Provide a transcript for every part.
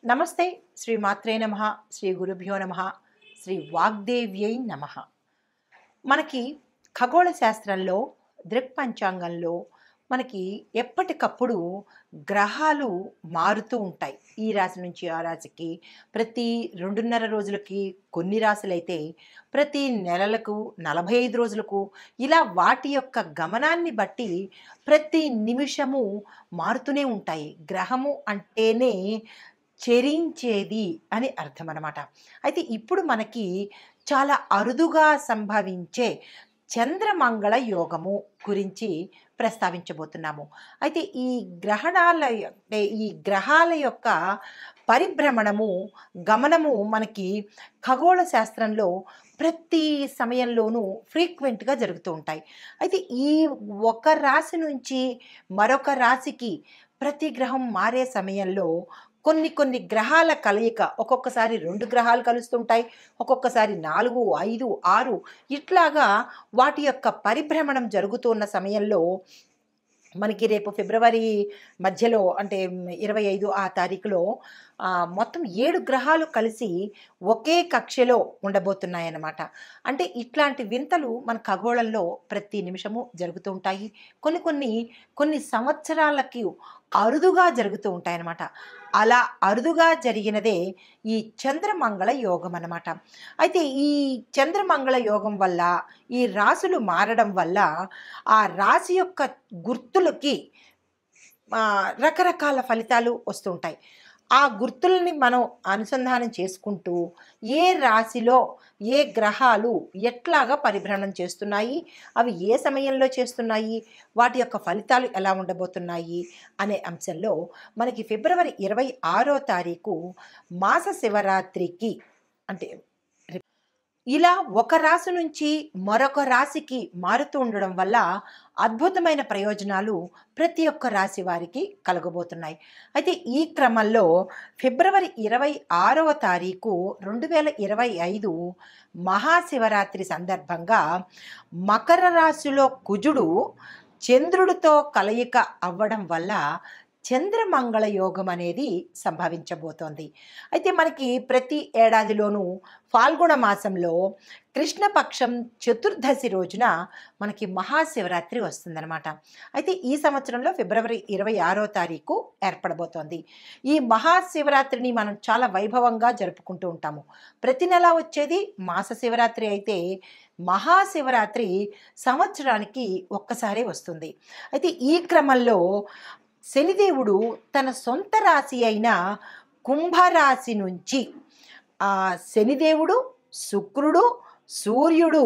నమస్తే. శ్రీ మాత్రే నమః. శ్రీ గురుభ్యో నమః. శ్రీ వాగ్దేవ్యై నమః. మనకి ఖగోళ శాస్త్రంలో, దృక్పంచాంగంలో మనకి ఎప్పటికప్పుడు గ్రహాలు మారుతూ ఉంటాయి. ఈ రాశి నుంచి ఆ రాశికి, ప్రతి 2.5 రోజులకి కొన్ని రాశులైతే, ప్రతి నెలలకు, 45 రోజులకు ఇలా వాటి యొక్క గమనాన్ని బట్టి ప్రతి నిమిషము మారుతూనే ఉంటాయి. గ్రహము అంటేనే చెరించేది అని అర్థం అన్నమాట. అయితే ఇప్పుడు మనకి చాలా అరుదుగా సంభవించే చంద్రమంగళ యోగము గురించి ప్రస్తావించబోతున్నాము. అయితే ఈ గ్రహాల యొక్క పరిభ్రమణము, గమనము మనకి ఖగోళ శాస్త్రంలో ప్రతి సమయంలోనూ ఫ్రీక్వెంట్గా జరుగుతూ ఉంటాయి. అయితే ఈ ఒక రాశి నుంచి మరొక రాశికి ప్రతి గ్రహం మారే సమయంలో కొన్ని గ్రహాల కలయిక, ఒక్కొక్కసారి 2 గ్రహాలు కలుస్తుంటాయి, ఒక్కొక్కసారి 4, 5, 6 ఇట్లాగా వాటి యొక్క పరిభ్రమణం జరుగుతున్న సమయంలో మనకి రేపు ఫిబ్రవరి మధ్యలో అంటే 25 ఆ తారీఖులో మొత్తం 7 గ్రహాలు కలిసి ఒకే కక్షలో ఉండబోతున్నాయన్నమాట. అంటే ఇట్లాంటి వింతలు మన ఖగోళంలో ప్రతి నిమిషము జరుగుతూ ఉంటాయి. కొన్ని సంవత్సరాలకి అరుదుగా జరుగుతూ ఉంటాయన్నమాట. అలా అరుదుగా జరిగినదే ఈ చంద్రమంగళ యోగం అన్నమాట. అయితే ఈ చంద్రమంగళ యోగం వల్ల, ఈ రాశులు మారడం వల్ల ఆ రాశి యొక్క గుర్తులకి రకరకాల ఫలితాలు వస్తుంటాయి. ఆ గుర్తుల్ని మనం అనుసంధానం చేసుకుంటూ ఏ రాశిలో ఏ గ్రహాలు ఎట్లాగా పరిభ్రమణం చేస్తున్నాయి, అవి ఏ సమయంలో చేస్తున్నాయి, వాటి యొక్క ఫలితాలు ఎలా ఉండబోతున్నాయి అనే అంశంలో మనకి ఫిబ్రవరి 26వ తారీఖు మాస శివరాత్రికి, అంటే ఇలా ఒక రాశి నుంచి మరొక రాశికి మారుతూ ఉండడం వల్ల అద్భుతమైన ప్రయోజనాలు ప్రతి ఒక్క రాశి వారికి కలగబోతున్నాయి. అయితే ఈ క్రమంలో ఫిబ్రవరి 26వ తారీఖు 2025 మహాశివరాత్రి సందర్భంగా మకర రాశిలో కుజుడు చంద్రుడితో కలయిక అవ్వడం వల్ల చంద్రమంగళ యోగం అనేది సంభవించబోతోంది. అయితే మనకి ప్రతి ఏడాదిలోనూ ఫాల్గుణ మాసంలో కృష్ణపక్షం చతుర్దశి రోజున మనకి మహాశివరాత్రి వస్తుందన్నమాట. అయితే ఈ సంవత్సరంలో ఫిబ్రవరి 26వ తారీఖు ఏర్పడబోతోంది. ఈ మహాశివరాత్రిని మనం చాలా వైభవంగా జరుపుకుంటూ ఉంటాము. ప్రతి నెల వచ్చేది మాస శివరాత్రి అయితే, మహాశివరాత్రి సంవత్సరానికి ఒక్కసారే వస్తుంది. అయితే ఈ క్రమంలో శనిదేవుడు తన సొంత రాశి అయిన కుంభరాశి నుంచి శనిదేవుడు, శుక్రుడు, సూర్యుడు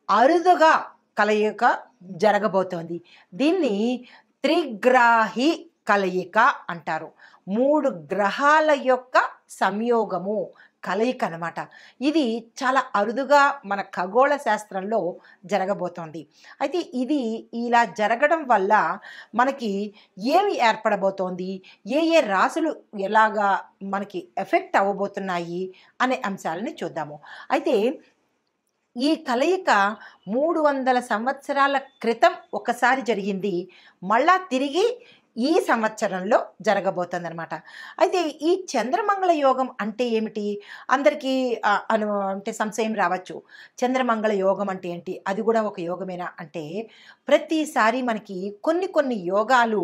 అరుదుగా కలయిక జరగబోతోంది. దీన్ని త్రిగ్రాహి కలయిక అంటారు. 3 గ్రహాల యొక్క సంయోగము, కలయిక అన్నమాట. ఇది చాలా అరుదుగా మన ఖగోళ శాస్త్రంలో జరగబోతోంది. అయితే ఇది ఇలా జరగడం వల్ల మనకి ఏమి ఏర్పడబోతోంది, ఏ రాశులు ఎలాగా మనకి ఎఫెక్ట్ అవ్వబోతున్నాయి అనే అంశాలని చూద్దాము. అయితే ఈ కలయిక 300 సంవత్సరాల క్రితం ఒకసారి జరిగింది, మళ్ళా తిరిగి ఈ సంవత్సరంలో జరగబోతుందన్నమాట. అయితే ఈ చంద్రమంగళ యోగం అంటే ఏమిటి? అందరికీ అంటే సంశయం రావచ్చు. చంద్రమంగళ యోగం అంటే ఏంటి? అది కూడా ఒక యోగమేనా అంటే, ప్రతిసారి మనకి కొన్ని యోగాలు,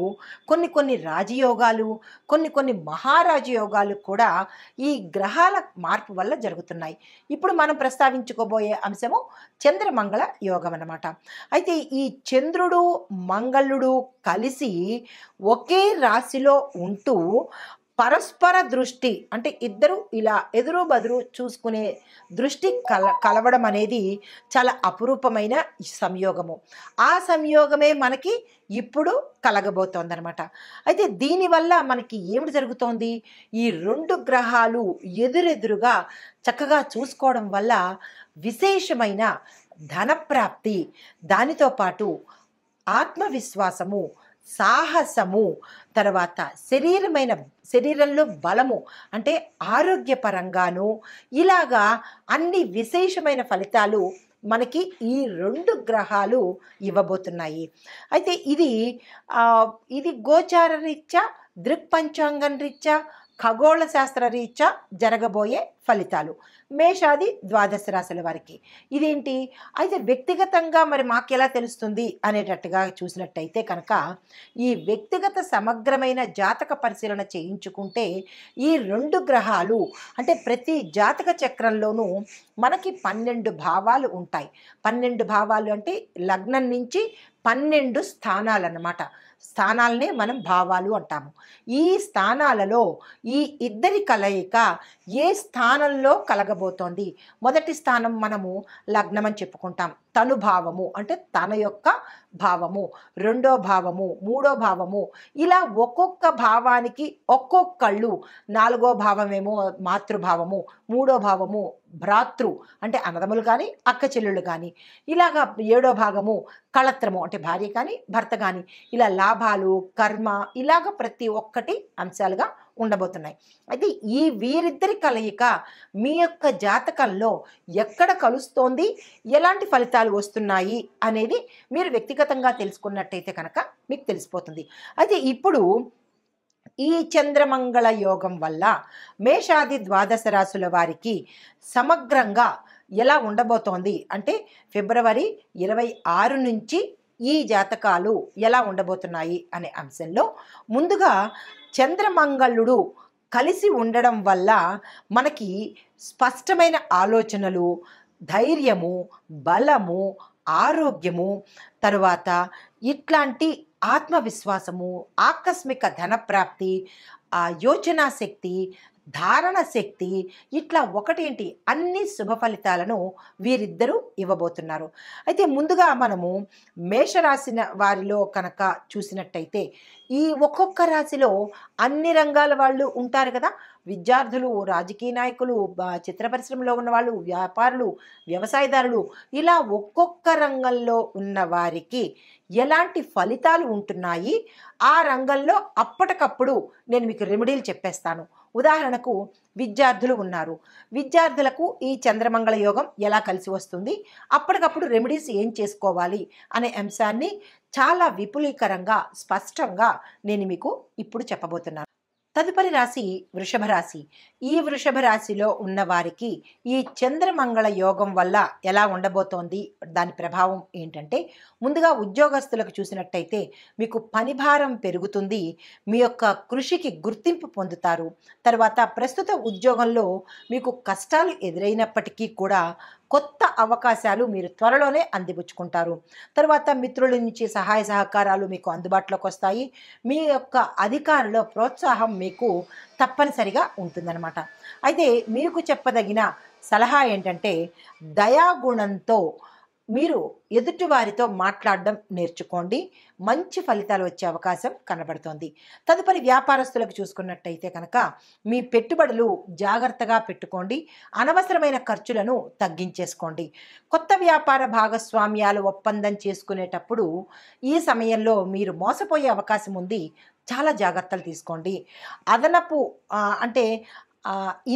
కొన్ని రాజయోగాలు, కొన్ని మహారాజు యోగాలు కూడా ఈ గ్రహాల మార్పు వల్ల జరుగుతున్నాయి. ఇప్పుడు మనం ప్రస్తావించుకోబోయే అంశము చంద్రమంగళ యోగం అన్నమాట. అయితే ఈ చంద్రుడు, మంగళుడు కలిసి ఒకే రాశిలో ఉంటూ పరస్పర దృష్టి, అంటే ఇద్దరు ఇలా ఎదురు బదురు చూసుకునే దృష్టి కలవడం అనేది చాలా అపురూపమైన సంయోగము. ఆ సంయోగమే మనకి ఇప్పుడు కలగబోతోందనమాట. అయితే దీనివల్ల మనకి ఏమిటి జరుగుతోంది? ఈ 2 గ్రహాలు ఎదురెదురుగా చక్కగా చూసుకోవడం వల్ల విశేషమైన ధనప్రాప్తి, దానితో పాటు ఆత్మవిశ్వాసము, సాహసము, తర్వాత శరీరంలో బలము, అంటే ఆరోగ్యపరంగాను ఇలాగా అన్ని విశేషమైన ఫలితాలు మనకి ఈ 2 గ్రహాలు ఇవ్వబోతున్నాయి. అయితే ఇది గోచార రీత్యా, దృక్పంచాంగం రీత్యా, ఖగోళ శాస్త్ర రీత్యా జరగబోయే ఫలితాలు మేషాది ద్వాదశ రాశుల వారికి ఇదేంటి అయితే వ్యక్తిగతంగా మరి మాకెలా తెలుస్తుంది అనేటట్టుగా చూసినట్టయితే కనుక ఈ వ్యక్తిగత సమగ్రమైన జాతక పరిశీలన చేయించుకుంటే ఈ 2 గ్రహాలు అంటే ప్రతి జాతక చక్రంలోనూ మనకి 12 భావాలు ఉంటాయి. 12 భావాలు అంటే లగ్నం నుంచి 12 స్థానాలు అన్నమాట. స్థానాలనే మనం భావాలు అంటాము. ఈ స్థానాలలో ఈ ఇద్దరి కలయిక ఏ స్థానంలో కలగబోతోంది. మొదటి స్థానం మనము లగ్నం అని చెప్పుకుంటాం. తను భావము అంటే తన యొక్క భావము, రెండో భావము, మూడో భావము, ఇలా ఒక్కొక్క భావానికి ఒక్కొక్కళ్ళు. 4వ భావమేమో మాతృభావము, మూడో భావము భ్రాతృ అంటే అన్నదమ్ములు కానీ అక్క చెల్లెళ్ళు కానీ, ఇలాగా 7వ భాగము కళత్రము అంటే భార్య కానీ భర్త కానీ, ఇలా లాభాలు కర్మ ఇలాగ ప్రతి ఒక్కటి అంశాలుగా ఉండబోతున్నాయి. అయితే ఈ వీరిద్దరి కలయిక మీ యొక్క జాతకంలో ఎక్కడ కలుస్తోంది, ఎలాంటి ఫలితాలు వస్తున్నాయి అనేది మీరు వ్యక్తిగతంగా తెలుసుకున్నట్టయితే కనుక మీకు తెలిసిపోతుంది. అయితే ఇప్పుడు ఈ చంద్రమంగళ యోగం వల్ల మేషాది ద్వాదశ రాశుల వారికి సమగ్రంగా ఎలా ఉండబోతోంది అంటే ఫిబ్రవరి 26 నుంచి ఈ జాతకాలు ఎలా ఉండబోతున్నాయి అనే అంశంలో ముందుగా చంద్రమంగళుడు కలిసి ఉండడం వల్ల మనకి స్పష్టమైన ఆలోచనలు, ధైర్యము, బలము, ఆరోగ్యము, తరువాత ఇట్లాంటి ఆత్మవిశ్వాసము, ఆకస్మిక ధనప్రాప్తి, యోచనా శక్తి, ధారణ శక్తి, ఇట్లా ఒకటేంటి అన్ని శుభ ఫలితాలను వీరిద్దరూ ఇవ్వబోతున్నారు. అయితే ముందుగా మనము మేషరాశి వారిలో కనుక చూసినట్టయితే ఈ ఒక్కొక్క రాశిలో అన్ని రంగాల వాళ్ళు ఉంటారు కదా. విద్యార్థులు, రాజకీయ నాయకులు, చిత్ర పరిశ్రమలో ఉన్న వాళ్ళు, వ్యాపారులు, వ్యవసాయదారులు, ఇలా ఒక్కొక్క రంగంలో ఉన్న వారికి ఎలాంటి ఫలితాలు ఉంటున్నాయి ఆ రంగంలో అప్పటికప్పుడు నేను మీకు రెమెడీలు చెప్పేస్తాను. ఉదాహరణకు విద్యార్థులు ఉన్నారు. విద్యార్థులకు ఈ చంద్రమంగళ యోగం ఎలా కలిసి వస్తుంది, అప్పటికప్పుడు రెమెడీస్ ఏం చేసుకోవాలి అనే అంశాన్ని చాలా విపులీకరంగా స్పష్టంగా నేను మీకు ఇప్పుడు చెప్పబోతున్నాను. తదుపరి రాశి వృషభ రాశి. ఈ వృషభ రాశిలో ఉన్న వారికి ఈ చంద్రమంగళ యోగం వల్ల ఎలా ఉండబోతోంది, దాని ప్రభావం ఏంటంటే ముందుగా ఉద్యోగస్తులకు చూసినట్టయితే మీకు పని భారం పెరుగుతుంది, మీ యొక్క కృషికి గుర్తింపు పొందుతారు. తర్వాత ప్రస్తుత ఉద్యోగంలో మీకు కష్టాలు ఎదురైనప్పటికీ కూడా కొత్త అవకాశాలు మీరు త్వరలోనే అందిపుచ్చుకుంటారు. తర్వాత మిత్రుల నుంచి సహాయ సహకారాలు మీకు అందుబాటులోకి వస్తాయి. మీ యొక్క అధికారుల ప్రోత్సాహం మీకు తప్పనిసరిగా ఉంటుందన్నమాట. అయితే మీకు చెప్పదగిన సలహా ఏంటంటే దయాగుణంతో మీరు ఎదుటి వారితో మాట్లాడడం నేర్చుకోండి. మంచి ఫలితాలు వచ్చే అవకాశం కనబడుతోంది. తదుపరి వ్యాపారస్తులకు చూసుకున్నట్టయితే కనుక మీ పెట్టుబడులు జాగ్రత్తగా పెట్టుకోండి. అనవసరమైన ఖర్చులను తగ్గించేసుకోండి. కొత్త వ్యాపార భాగస్వామ్యాలు ఒప్పందం చేసుకునేటప్పుడు ఈ సమయంలో మీరు మోసపోయే అవకాశం ఉంది. చాలా జాగ్రత్తలు తీసుకోండి. అదనపు అంటే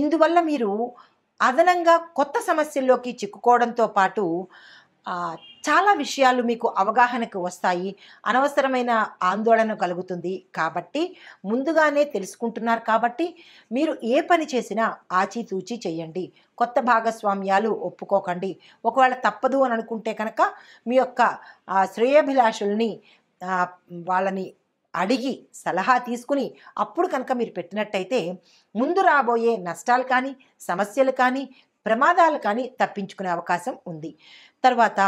ఇందువల్ల మీరు అదనంగా కొత్త సమస్యల్లోకి చిక్కుకోవడంతో పాటు చాలా విషయాలు మీకు అవగాహనకు వస్తాయి. అనవసరమైన ఆందోళన కలుగుతుంది. కాబట్టి ముందుగానే తెలుసుకుంటున్నారు కాబట్టి మీరు ఏ పని చేసినా ఆచితూచి చేయండి. కొత్త భాగస్వామ్యాలు ఒప్పుకోకండి. ఒకవేళ తప్పదు అని అనుకుంటే కనుక మీ యొక్క శ్రేయోభిలాషుల్ని వాళ్ళని అడిగి సలహా తీసుకుని అప్పుడు కనుక మీరు పెట్టినట్టయితే ముందు రాబోయే నష్టాలు కానీ, సమస్యలు కానీ, ప్రమాదాలు కానీ తప్పించుకునే అవకాశం ఉంది. తర్వాత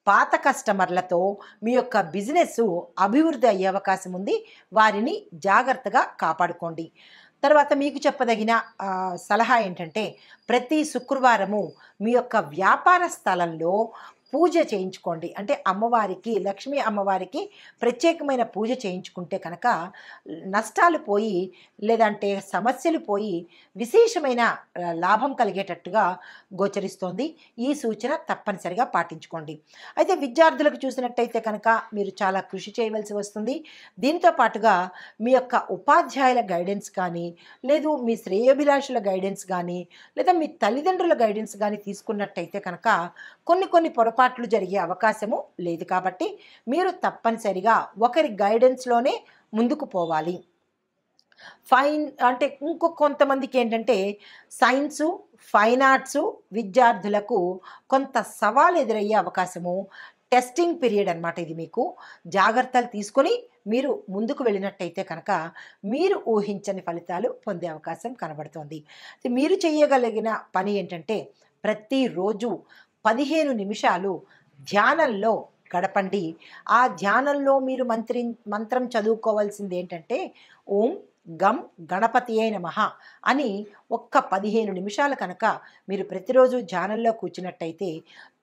పాత కస్టమర్లతో మీ యొక్క బిజినెస్ అభివృద్ధి అయ్యే అవకాశం ఉంది. వారిని జాగ్రత్తగా కాపాడుకోండి. తర్వాత మీకు చెప్పదగిన సలహా ఏంటంటే ప్రతి శుక్రవారము మీ యొక్క వ్యాపార స్థలంలో పూజ చేయించుకోండి. అంటే అమ్మవారికి, లక్ష్మీ అమ్మవారికి ప్రత్యేకమైన పూజ చేయించుకుంటే కనుక నష్టాలు పోయి లేదంటే సమస్యలు పోయి విశేషమైన లాభం కలిగేటట్టుగా గోచరిస్తోంది. ఈ సూచన తప్పనిసరిగా పాటించుకోండి. అయితే విద్యార్థులకు చూసినట్టయితే కనుక మీరు చాలా కృషి చేయవలసి వస్తుంది. దీంతో పాటుగా మీ యొక్క ఉపాధ్యాయుల గైడెన్స్ కానీ, లేదు మీ శ్రేయోభిలాషుల గైడెన్స్ కానీ, లేదా మీ తల్లిదండ్రుల గైడెన్స్ కానీ తీసుకున్నట్టయితే కనుక కొన్ని పొరపాట్లు జరిగే అవకాశము లేదు. కాబట్టి మీరు తప్పనిసరిగా ఒకరి గైడెన్స్లోనే ముందుకు పోవాలి. ఫైన్ అంటే కొంతమందికి ఏంటంటే సైన్సు, ఫైన్ ఆర్ట్సు విద్యార్థులకు కొంత సవాలు ఎదురయ్యే అవకాశము, టెస్టింగ్ పీరియడ్ అనమాట ఇది మీకు. జాగ్రత్తలు తీసుకొని మీరు ముందుకు వెళ్ళినట్టయితే కనుక మీరు ఊహించని ఫలితాలు పొందే అవకాశం కనబడుతోంది. మీరు చేయగలిగిన పని ఏంటంటే ప్రతిరోజు 15 నిమిషాలు ధ్యానంలో గడపండి. ఆ ధ్యానంలో మీరు మంత్రం చదువుకోవాల్సింది ఏంటంటే ఓం గం గణపతియే నమః అని ఒక్క 15 నిమిషాలు కనుక మీరు ప్రతిరోజు ధ్యానంలో కూర్చున్నట్టయితే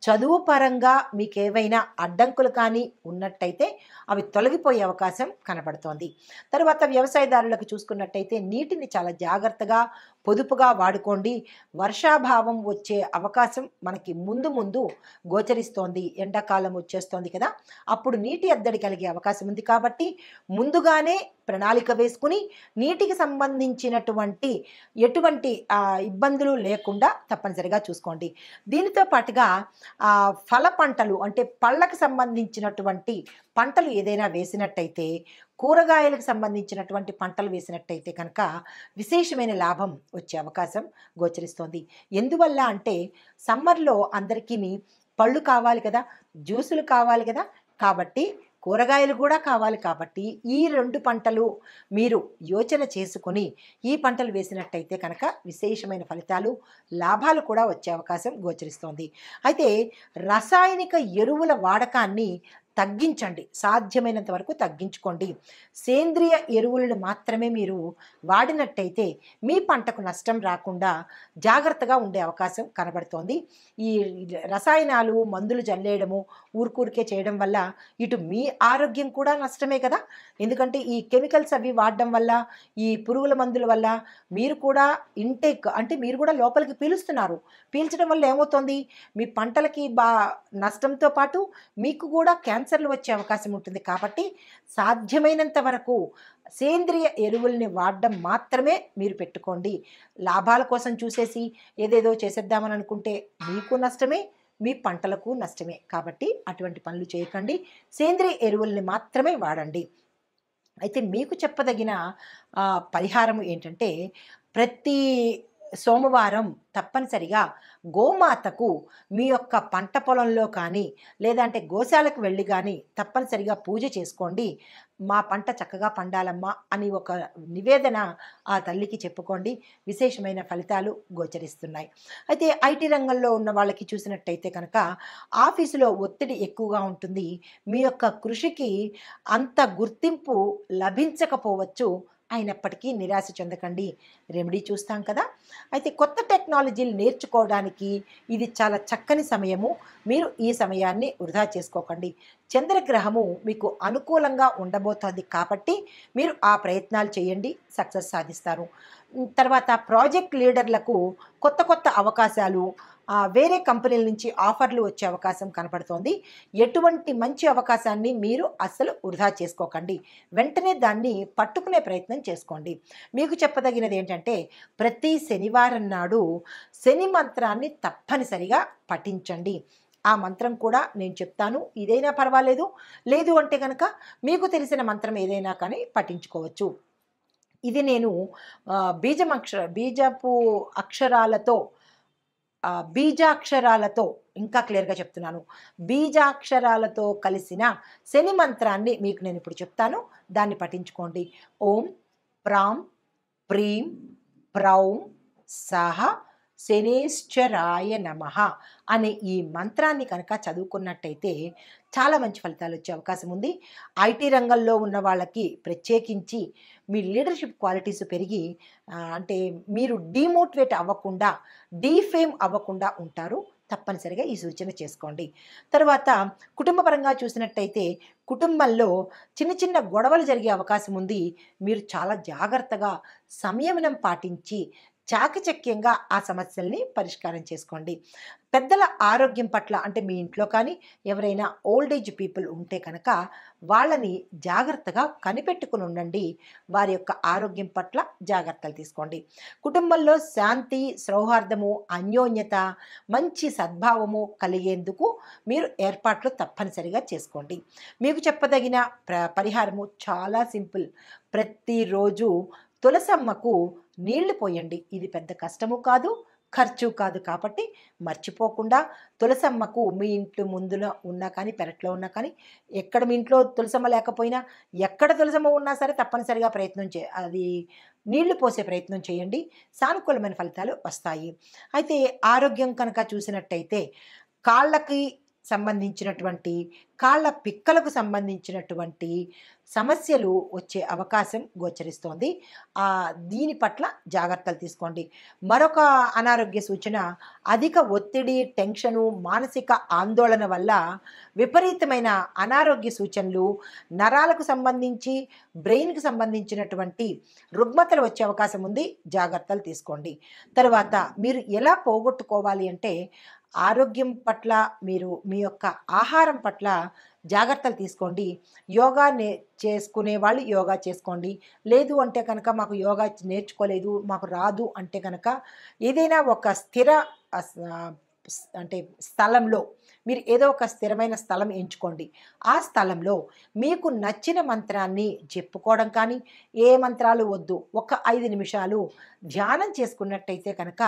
చదువు పరంగా మీకేవైనా అడ్డంకులు కానీ ఉన్నట్టయితే అవి తొలగిపోయే అవకాశం కనబడుతోంది. తర్వాత వ్యవసాయదారులకు చూసుకున్నట్టయితే నీటిని చాలా జాగ్రత్తగా పొదుపుగా వాడుకోండి. వర్షాభావం వచ్చే అవకాశం మనకి ముందు ముందు గోచరిస్తోంది. ఎండాకాలం వచ్చేస్తోంది కదా, అప్పుడు నీటి ఎద్దడి కలిగే అవకాశం ఉంది. కాబట్టి ముందుగానే ప్రణాళిక వేసుకుని నీటికి సంబంధించినటువంటి ఎటువంటి ఇబ్బందులు లేకుండా తప్పనిసరిగా చూసుకోండి. దీనితో పాటుగా ఫల పంటలు అంటే పళ్ళకు సంబంధించినటువంటి పంటలు ఏదైనా వేసినట్టయితే, కూరగాయలకు సంబంధించినటువంటి పంటలు వేసినట్టయితే కనుక విశేషమైన లాభం వచ్చే అవకాశం గోచరిస్తోంది. ఎందువల్ల అంటే సమ్మర్లో అందరికీ పళ్ళు కావాలి కదా, జ్యూసులు కావాలి కదా, కాబట్టి కూరగాయలు కూడా కావాలి. కాబట్టి ఈ 2 పంటలు మీరు యోచన చేసుకొని ఈ పంటలు వేసినట్టయితే కనుక విశేషమైన ఫలితాలు, లాభాలు కూడా వచ్చే అవకాశం గోచరిస్తోంది. అయితే రసాయనిక ఎరువుల వాడకాన్ని తగ్గించండి, సాధ్యమైనంత వరకు తగ్గించుకోండి. సేంద్రియ ఎరువులను మాత్రమే మీరు వాడినట్టయితే మీ పంటకు నష్టం రాకుండా జాగ్రత్తగా ఉండే అవకాశం కనబడుతోంది. ఈ రసాయనాలు మందులు జల్లేయడము ఊరికే చేయడం వల్ల ఇటు మీ ఆరోగ్యం కూడా నష్టమే కదా. ఎందుకంటే ఈ కెమికల్స్ అవి వాడడం వల్ల, ఈ పురుగుల మందుల వల్ల మీరు కూడా ఇంటేక్ అంటే మీరు కూడా లోపలికి పీలుస్తున్నారు. పీల్చడం వల్ల ఏమవుతుంది, మీ పంటలకి నష్టంతో పాటు మీకు కూడా క్యాన్సర్లు వచ్చే అవకాశం ఉంటుంది. కాబట్టి సాధ్యమైనంత వరకు సేంద్రియ ఎరువుల్ని వాడడం మాత్రమే మీరు పెట్టుకోండి. లాభాల కోసం చూసేసి ఏదేదో చేసేద్దామని అనుకుంటే మీకు నష్టమే, మీ పంటలకు నష్టమే. కాబట్టి అటువంటి పనులు చేయకండి. సేంద్రియ ఎరువుల్ని మాత్రమే వాడండి. అయితే మీకు చెప్పదగిన పరిహారం ఏంటంటే ప్రతి సోమవారం తప్పనిసరిగా గోమాతకు మీ యొక్క పంట పొలంలో కానీ లేదంటే గోశాలకు వెళ్ళి కానీ తప్పనిసరిగా పూజ చేసుకోండి. మా పంట చక్కగా పండాలమ్మా అని ఒక నివేదన ఆ తల్లికి చెప్పుకోండి. విశేషమైన ఫలితాలు గోచరిస్తున్నాయి. అయితే ఐటీ రంగంలో ఉన్న వాళ్ళకి చూసినట్టయితే కనుక ఆఫీసులో ఒత్తిడి ఎక్కువగా ఉంటుంది. మీ యొక్క కృషికి అంత గుర్తింపు లభించకపోవచ్చు. అయినప్పటికీ నిరాశ చెందకండి, రెమెడీ చూస్తాం కదా. అయితే కొత్త టెక్నాలజీలు నేర్చుకోవడానికి ఇది చాలా చక్కని సమయము. మీరు ఈ సమయాన్ని వృధా చేసుకోకండి. చంద్రగ్రహము మీకు అనుకూలంగా ఉండబోతోంది కాబట్టి మీరు ఆ ప్రయత్నాలు చేయండి, సక్సెస్ సాధిస్తారు. తర్వాత ప్రాజెక్ట్ లీడర్లకు కొత్త కొత్త అవకాశాలు, వేరే కంపెనీల నుంచి ఆఫర్లు వచ్చే అవకాశం కనపడుతోంది. ఎటువంటి మంచి అవకాశాన్ని మీరు అస్సలు వృధా చేసుకోకండి. వెంటనే దాన్ని పట్టుకునే ప్రయత్నం చేసుకోండి. మీకు చెప్పదగినది ఏంటంటే ప్రతి శనివారం నాడు శని మంత్రాన్ని తప్పనిసరిగా పఠించండి. ఆ మంత్రం కూడా నేను చెప్తాను, ఇదైనా పర్వాలేదు, లేదు అంటే కనుక మీకు తెలిసిన మంత్రం ఏదైనా కానీ పఠించుకోవచ్చు. ఇది నేను బీజపు అక్షరాలతో బీజాక్షరాలతో ఇంకా క్లియర్గా చెప్తున్నాను. బీజాక్షరాలతో కలిసిన శని మంత్రాన్ని మీకు నేను ఇప్పుడు చెప్తాను, దాన్ని పఠించుకోండి. ఓం ప్రాం ప్రీం ప్రౌం సహ శనేశ్చరాయ నమః అనే ఈ మంత్రాన్ని కనుక చదువుకున్నట్టయితే చాలా మంచి ఫలితాలు వచ్చే అవకాశం ఉంది. ఐటీ రంగంలో ఉన్న వాళ్ళకి ప్రత్యేకించి మీ లీడర్షిప్ క్వాలిటీస్ పెరిగి అంటే మీరు డీమోటివేట్ అవ్వకుండా, డీఫేమ్ అవ్వకుండా ఉంటారు. తప్పనిసరిగా ఈ సూచన చేసుకోండి. తర్వాత కుటుంబపరంగా చూసినట్టయితే కుటుంబంలో చిన్న చిన్న గొడవలు జరిగే అవకాశం ఉంది. మీరు చాలా జాగ్రత్తగా సంయమనం పాటించి చాకచక్యంగా ఆ సమస్యల్ని పరిష్కారం చేసుకోండి. పెద్దల ఆరోగ్యం పట్ల అంటే మీ ఇంట్లో కానీ ఎవరైనా ఓల్డ్ ఏజ్ పీపుల్ ఉంటే కనుక వాళ్ళని జాగ్రత్తగా కనిపెట్టుకుని ఉండండి. వారి యొక్క ఆరోగ్యం పట్ల జాగ్రత్తలు తీసుకోండి. కుటుంబంలో శాంతి, సౌహార్దము, అన్యోన్యత, మంచి సద్భావము కలిగేందుకు మీరు ఏర్పాట్లు తప్పనిసరిగా చేసుకోండి. మీకు చెప్పదగిన పరిహారము చాలా సింపుల్. ప్రతిరోజు తులసమ్మకు నీళ్లు పోయండి. ఇది పెద్ద కష్టము కాదు, ఖర్చు కాదు. కాబట్టి మర్చిపోకుండా తులసమ్మకు మీ ఇంట్లో ముందున ఉన్నా కానీ, పెరట్లో ఉన్నా కానీ, ఎక్కడ మీ ఇంట్లో తులసమ్మ లేకపోయినా, ఎక్కడ తులసమ్మ ఉన్నా సరే తప్పనిసరిగా అది నీళ్లు పోసే ప్రయత్నం చేయండి. సానుకూలమైన ఫలితాలు వస్తాయి. అయితే ఆరోగ్యం కనుక చూసినట్టయితే కాళ్ళకి సంబంధించినటువంటి, కాళ్ళ పిక్కలకు సంబంధించినటువంటి సమస్యలు వచ్చే అవకాశం గోచరిస్తోంది. దీని పట్ల జాగ్రత్తలు తీసుకోండి. మరొక అనారోగ్య సూచన అధిక ఒత్తిడి, టెన్షను, మానసిక ఆందోళన వల్ల విపరీతమైన అనారోగ్య సూచనలు, నరాలకు సంబంధించి, బ్రెయిన్‌కి సంబంధించినటువంటి రుగ్మతలు వచ్చే అవకాశం ఉంది. జాగ్రత్తలు తీసుకోండి. తర్వాత మీరు ఎలా పోగొట్టుకోవాలి అంటే ఆరోగ్యం పట్ల మీరు మీ యొక్క ఆహారం పట్ల జాగ్రత్తలు తీసుకోండి. యోగా చేసుకునే వాళ్ళు యోగా చేసుకోండి. లేదు అంటే కనుక మాకు యోగా నేర్చుకోలేదు, మాకు రాదు అంటే కనుక ఏదైనా ఒక స్థిర అంటే స్థలంలో మీరు ఏదో ఒక స్థిరమైన స్థలం ఎంచుకోండి. ఆ స్థలంలో మీకు నచ్చిన మంత్రాన్ని చెప్పుకోవడం కానీ, ఏ మంత్రాలు వద్దు, ఒక 5 నిమిషాలు ధ్యానం చేసుకున్నట్టయితే కనుక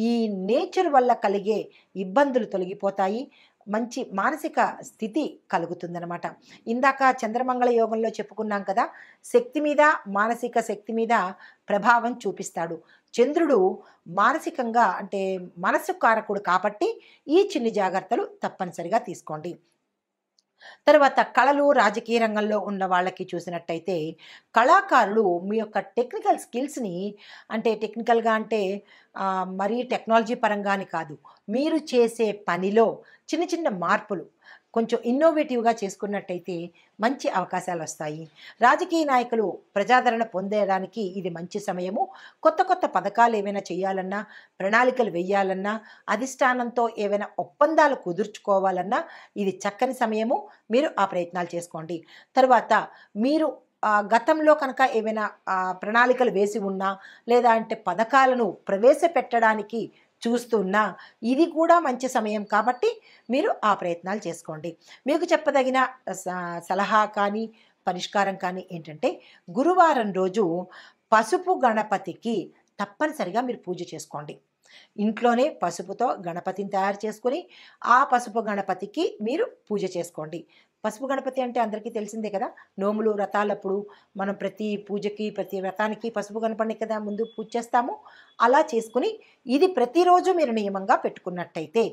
ఈ నేచర్ వల్ల కలిగే ఇబ్బందులు తొలగిపోతాయి. మంచి మానసిక స్థితి కలుగుతుందనమాట. ఇందాక చంద్రమంగళ యోగంలో చెప్పుకున్నాం కదా, శక్తి మీద, మానసిక శక్తి మీద ప్రభావం చూపిస్తాడు. చంద్రుడు మానసికంగా అంటే మనసు కారకుడు కాబట్టి ఈ చిన్ని జాగ్రత్తలు తప్పనిసరిగా తీసుకోండి. తర్వాత కళలు, రాజకీయ రంగంలో ఉన్న వాళ్ళకి చూసినట్టయితే కళాకారులు మీ యొక్క టెక్నికల్ స్కిల్స్ని అంటే టెక్నికల్గా అంటే మరీ టెక్నాలజీ పరంగాని కాదు, మీరు చేసే పనిలో చిన్న చిన్న మార్పులు కొంచెం ఇన్నోవేటివ్గా చేసుకున్నట్టయితే మంచి అవకాశాలు వస్తాయి. రాజకీయ నాయకులు ప్రజాదరణ పొందడానికి ఇది మంచి సమయము. కొత్త కొత్త పథకాలు ఏవైనా చేయాలన్నా, ప్రణాళికలు వేయాలన్నా, అధిష్టానంతో ఏవైనా ఒప్పందాలు కుదుర్చుకోవాలన్నా ఇది చక్కని సమయము. మీరు ఆ ప్రయత్నాలు చేసుకోండి. తర్వాత మీరు గతంలో కనుక ఏవైనా ప్రణాళికలు వేసి ఉన్నా, లేదా అంటే పథకాలను ప్రవేశపెట్టడానికి చూస్తున్నా, ఇది కూడా మంచి సమయం కాబట్టి మీరు ఆ ప్రయత్నాలు చేసుకోండి. మీకు చెప్పదగిన సలహా కానీ, పరిష్కారం కానీ ఏంటంటే గురువారం రోజు పసుపు గణపతికి తప్పనిసరిగా మీరు పూజ చేసుకోండి. ఇంట్లోనే పసుపుతో గణపతిని తయారు చేసుకొని ఆ పసుపు గణపతికి మీరు పూజ చేసుకోండి. పసుపు గణపతి అంటే అందరికీ తెలిసిందే కదా, నోములు వ్రతాలప్పుడు మనం ప్రతి పూజకి, ప్రతి వ్రతానికి పసుపు గణపతిని కదా ముందు పూజ చేస్తాము. అలా చేసుకుని ఇది ప్రతిరోజు మీరు నియమంగా పెట్టుకున్నట్టయితే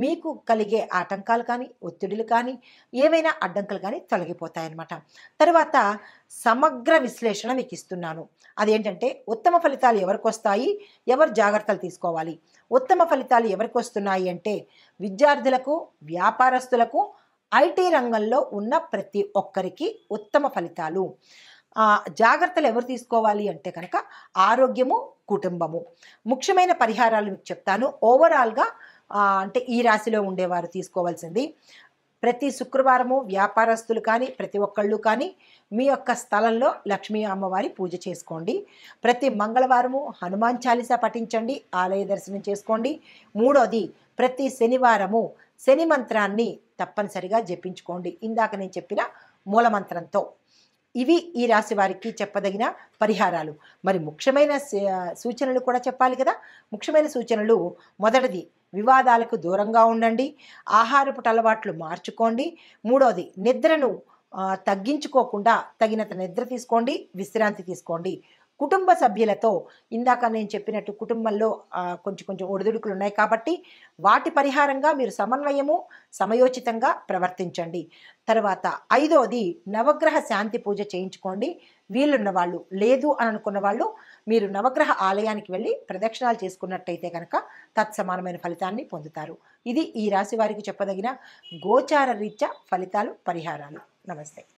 మీకు కలిగే ఆటంకాలు కానీ, ఒత్తిడులు కానీ, ఏవైనా అడ్డంకులు కానీ తొలగిపోతాయన్నమాట. తర్వాత సమగ్ర విశ్లేషణ మీకు ఇస్తున్నాను. అదేంటంటే ఉత్తమ ఫలితాలు ఎవరికి వస్తాయి, ఎవరు జాగ్రత్తలు తీసుకోవాలి. ఉత్తమ ఫలితాలు ఎవరికి వస్తున్నాయి అంటే విద్యార్థులకు, వ్యాపారస్తులకు, ఐటీ రంగంలో ఉన్న ప్రతి ఒక్కరికి ఉత్తమ ఫలితాలు. జాగ్రత్తలు ఎవరు తీసుకోవాలి అంటే కనుక ఆరోగ్యము, కుటుంబము. ముఖ్యమైన పరిహారాలు మీకు చెప్తాను. ఓవరాల్గా అంటే ఈ రాశిలో ఉండేవారు తీసుకోవాల్సింది, ప్రతి శుక్రవారము వ్యాపారస్తులు కానీ, ప్రతి ఒక్కళ్ళు కానీ మీ యొక్క స్థలంలో లక్ష్మీ అమ్మవారి పూజ చేసుకోండి. ప్రతి మంగళవారము హనుమాన్ చాలీసా పఠించండి, ఆలయ దర్శనం చేసుకోండి. మూడోది, ప్రతి శనివారము శని మంత్రాన్ని తప్పనిసరిగా జపించుకోండి, ఇందాక నేను చెప్పిన మూలమంత్రంతో. ఇవి ఈ రాశి వారికి చెప్పదగిన పరిహారాలు. మరి ముఖ్యమైన సూచనలు కూడా చెప్పాలి కదా. ముఖ్యమైన సూచనలు, మొదటిది వివాదాలకు దూరంగా ఉండండి, ఆహారపు అలవాట్లు మార్చుకోండి. మూడోది, నిద్రను తగ్గించుకోకుండా తగినంత నిద్ర తీసుకోండి, విశ్రాంతి తీసుకోండి. కుటుంబ సభ్యులతో ఇందాక నేను చెప్పినట్టు కుటుంబంలో కొంచెం కొంచెం ఒడిదుడుకులు ఉన్నాయి కాబట్టి వాటి పరిహారంగా మీరు సమన్వయము, సమయోచితంగా ప్రవర్తించండి. తర్వాత ఐదోది, నవగ్రహ శాంతి పూజ చేయించుకోండి. వీళ్ళున్న వాళ్ళు, లేదు అని అనుకున్న వాళ్ళు మీరు నవగ్రహ ఆలయానికి వెళ్ళి ప్రదక్షిణాలు చేసుకున్నట్టయితే కనుక తత్సమానమైన ఫలితాన్ని పొందుతారు. ఇది ఈ రాశి వారికి చెప్పదగిన గోచార రీత్యా ఫలితాలు, పరిహారాలు. నమస్తే.